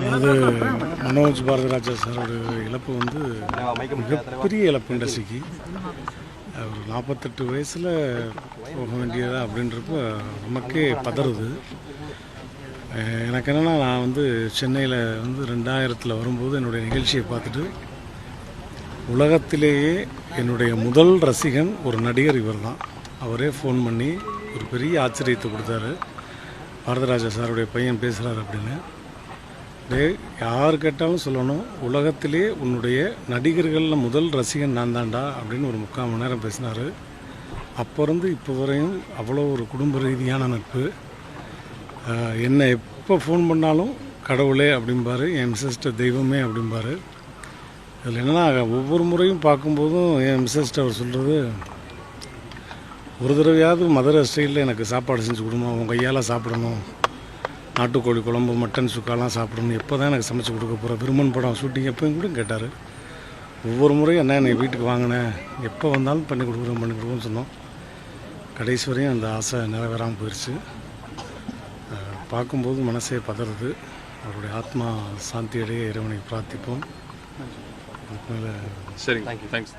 அதாவது மனோஜ் பாரதிராஜா சாரோட இழப்பு வந்து மிகப்பெரிய இழப்பு இண்டஸ்ட்ரிக்கு. ஒரு 48 வயசில் போக வேண்டியதா அப்படின்றப்ப நமக்கே பதறுது. எனக்கு என்னென்னா, நான் வந்து சென்னையில் வந்து 2000 வரும்போது என்னுடைய நிகழ்ச்சியை பார்த்துட்டு உலகத்திலேயே என்னுடைய முதல் ரசிகன் ஒரு நடிகர் இவர் தான். அவரே ஃபோன் பண்ணி ஒரு பெரிய ஆச்சரியத்தை கொடுத்தாரு. பாரதிராஜா சாருடைய பையன் பேசுகிறார் அப்படின்னு. யார் கேட்டாலும் சொல்லணும், உலகத்திலே உன்னுடைய நடிகர்களில் முதல் ரசிகன் நான் தான்டா அப்படின்னு ஒரு 3/4 மணி நேரம் பேசினார். அப்போ இருந்து இப்போ வரையும் அவ்வளோ ஒரு குடும்ப ரீதியான நட்பு. என்னை எப்போ ஃபோன் பண்ணாலும் கடவுளே அப்படிம்பார், என் மிஸ்ஸஸ்ட்ட தெய்வமே அப்படிம்பார். இதில் என்னென்னா, ஒவ்வொரு முறையும் பார்க்கும்போதும் என் மிஸ்ஸஸ்ட்ட அவர் சொல்கிறது, ஒரு தடவையாவது மதுரை ஸ்டைலில் எனக்கு சாப்பாடு செஞ்சு கொடுமா, உங்கள் கையால் சாப்பிடணும், நாட்டுக்கோழி குழம்பு, மட்டன் சுக்காலாம் சாப்பிடணும், எப்போ தான் எனக்கு சமைச்சு கொடுக்க போகிற, விருமன் படம் ஷூட்டிங் எப்போயும் கூட கேட்டார். ஒவ்வொரு முறையும் என்ன என்னை வீட்டுக்கு வாங்கினேன், எப்போ வந்தாலும் பண்ணி கொடுக்குறோன்னு சொன்னோம். கடைசி வரையும் அந்த ஆசை நிறைவேறாமல் போயிடுச்சு. பார்க்கும்போது மனசே பதறுது. அவருடைய ஆத்மா சாந்தி அடைய இறைவனை பிரார்த்திப்போம். அதுக்கு மேலே சரிங்க, தேங்க்ஸ்.